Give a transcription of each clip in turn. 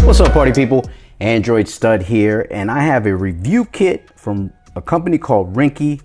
What's up, party people? Android Stud here, and I have a review kit from a company called Ringke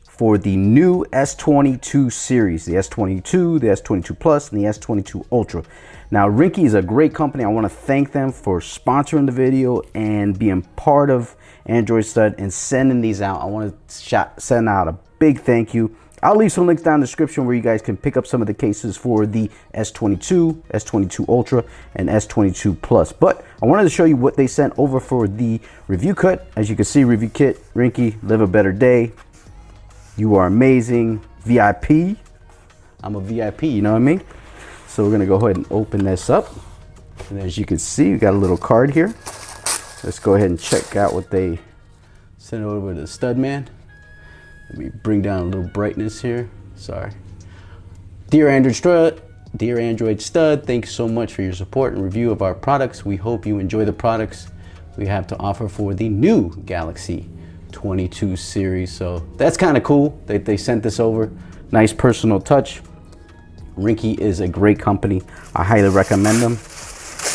for the new S22 series, the S22, the S22 Plus, and the S22 Ultra. Now, Ringke is a great company. I want to thank them for sponsoring the video and being part of Android Stud and sending these out. I want to send out a big thank you. I'll leave some links down in the description where you guys can pick up some of the cases for the S22, S22 Ultra, and S22 Plus. But I wanted to show you what they sent over for the review kit. As you can see, review kit, Ringke, live a better day. You are amazing, VIP. I'm a VIP, you know what I mean? So we're gonna go ahead and open this up. And as you can see, we got a little card here. Let's go ahead and check out what they sent over to the stud man. Let me bring down a little brightness here. Sorry. Dear Android Stud, thanks so much for your support and review of our products. We hope you enjoy the products we have to offer for the new Galaxy 22 series. So that's kind of cool that they sent this over. Nice personal touch. Ringke is a great company. I highly recommend them.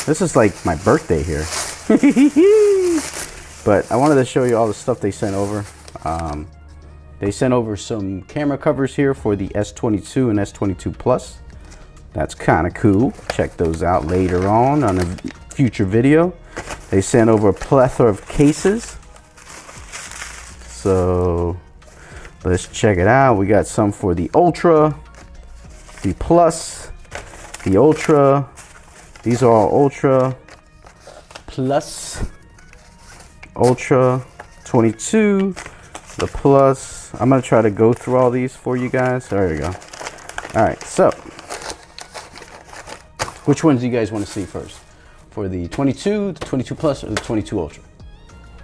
This is like my birthday here. But I wanted to show you all the stuff they sent over. They sent over some camera covers here for the S22 and S22 Plus. That's kind of cool. Check those out later on a future video. They sent over a plethora of cases. So let's check it out. We got some for the Ultra, the Plus, the Ultra. These are all Ultra, Plus, Ultra, 22, the Plus. I'm gonna try to go through all these for you guys. There we go. All right, so which ones do you guys want to see first? For the 22, the 22 Plus, or the 22 Ultra?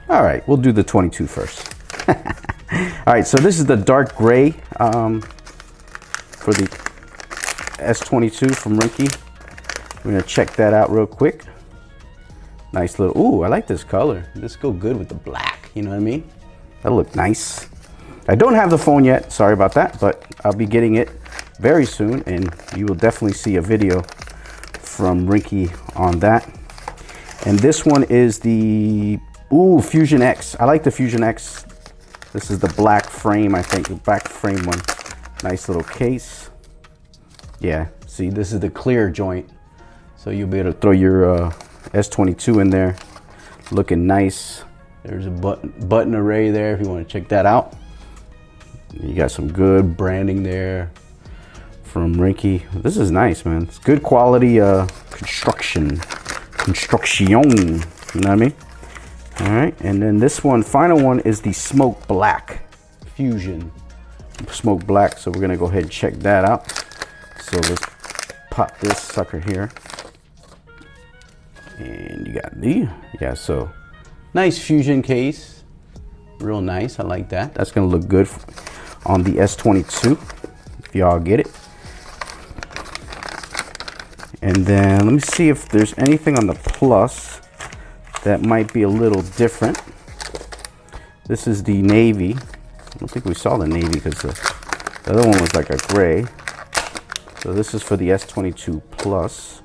All right, we'll do the 22 first. All right, so this is the dark gray for the S22 from Ringke. We're gonna check that out real quick. Nice little, ooh, I like this color. This go good with the black, you know what I mean? That'll look nice. I don't have the phone yet, sorry about that, but I'll be getting it very soon, and you will definitely see a video from Ringke on that. And this one is the, ooh, Fusion X. I like the Fusion X. This is the black frame, I think, the black frame one. Nice little case. Yeah, see, this is the clear joint. So you'll be able to throw your S22 in there. Looking nice. There's a button array there if you want to check that out. You got some good branding there from Ringke. This is nice, man. It's good quality construction. You know what I mean? All right, and then this one, final one, is the Smoke Black Fusion Smoke Black. So we're gonna go ahead and check that out. So let's pop this sucker here. And you got the, yeah, so nice Fusion case. Real nice, I like that. That's gonna look good on the S22, if y'all get it. And then let me see if there's anything on the Plus that might be a little different. This is the navy. I don't think we saw the navy because the other one was like a gray. So this is for the S22 Plus.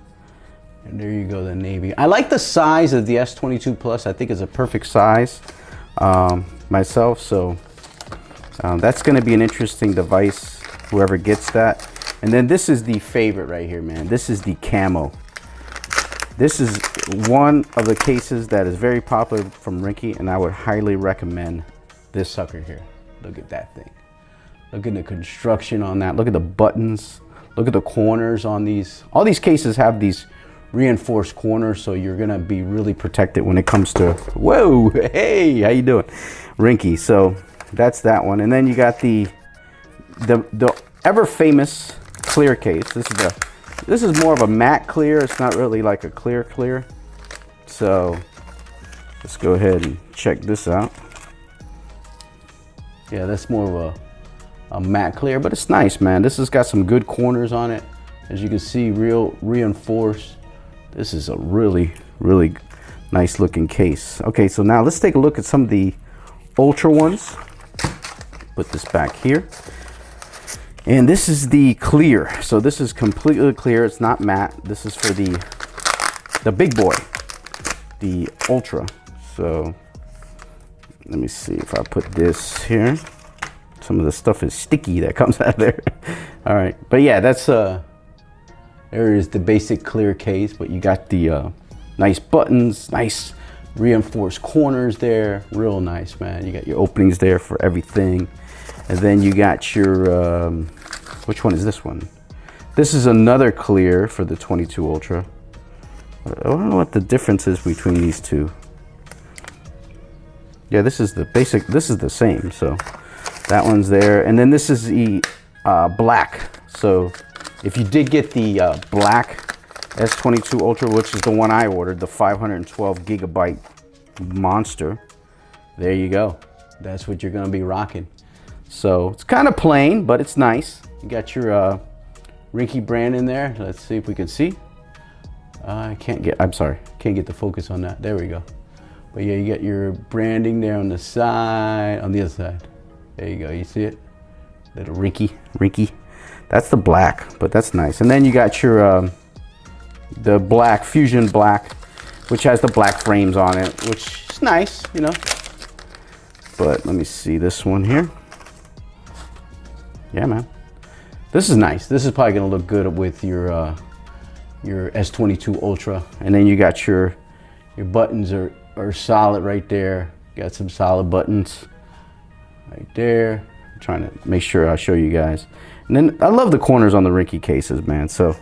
And there you go, the navy. I like the size of the S22 Plus. I think it's a perfect size myself. So that's going to be an interesting device, whoever gets that. And then this is the favorite right here, man. This is the camo. This is one of the cases that is very popular from Ringke, and I would highly recommend this sucker here. Look at that thing. Look at the construction on that. Look at the buttons. Look at the corners on these. All these cases have these reinforced corners, so you're gonna be really protected when it comes to, whoa, hey, how you doing? Ringke. So that's that one. And then you got the ever famous clear case. This is more of a matte clear. It's not really like a clear. So let's go ahead and check this out. Yeah, that's more of a matte clear, but it's nice, man. This has got some good corners on it. As you can see, real reinforced. This is a really nice looking case. Okay, so now let's take a look at some of the Ultra ones. Put this back here. And this is the clear. So this is completely clear. It's not matte. This is for the big boy. the Ultra. So let me see if I put this here. Some of the stuff is sticky that comes out of there. All right, but yeah, that's there is the basic clear case, but you got the nice buttons, nice reinforced corners there, real nice, man. You got your openings there for everything, and then you got your which one is this one? This is another clear for the 22 Ultra. I don't know what the difference is between these two. Yeah, this is the basic, this is the same, so that one's there. And then this is the black. So if you did get the black S22 Ultra, which is the one I ordered, the 512 gigabyte monster, there you go. That's what you're gonna be rocking. So it's kind of plain, but it's nice. You got your Ringke brand in there. Let's see if we can see. I can't get, I'm sorry, can't get the focus on that. There we go. But yeah, you got your branding there on the side, on the other side. There you go, you see it? Little Ringke. That's the black, but that's nice. And then you got your, the black, Fusion Black, which has the black frames on it, which is nice, you know. But let me see this one here. Yeah, man. This is nice. This is probably gonna look good with your S22 Ultra. And then you got your buttons are solid right there. Got some solid buttons right there. I'm trying to make sure I show you guys. And then I love the corners on the Ringke cases, man. So,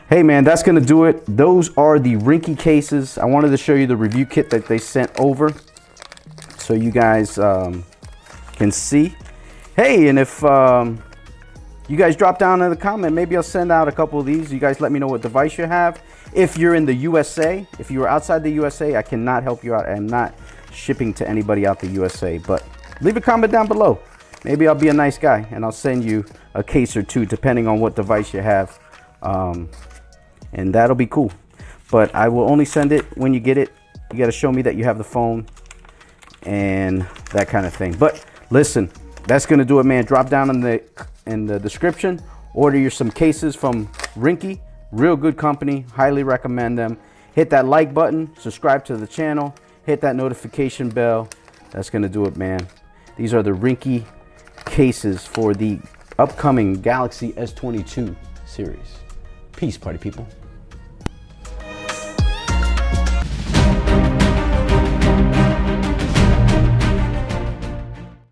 hey man, that's gonna do it. Those are the Ringke cases. I wanted to show you the review kit that they sent over so you guys can see. Hey, and if you guys drop down in the comment, maybe I'll send out a couple of these. You guys let me know what device you have. If you're in the USA, if you are outside the USA, I cannot help you out. I'm not shipping to anybody out the USA, but leave a comment down below. Maybe I'll be a nice guy and I'll send you a case or two depending on what device you have. And that'll be cool. But I will only send it when you get it. You gotta show me that you have the phone and that kind of thing. But listen, that's gonna do it, man. Drop down in the description. Order you some cases from Ringke. Real good company. Highly recommend them. Hit that like button. Subscribe to the channel. Hit that notification bell. That's gonna do it, man. These are the Ringke cases for the upcoming Galaxy S22 series. Peace, party people.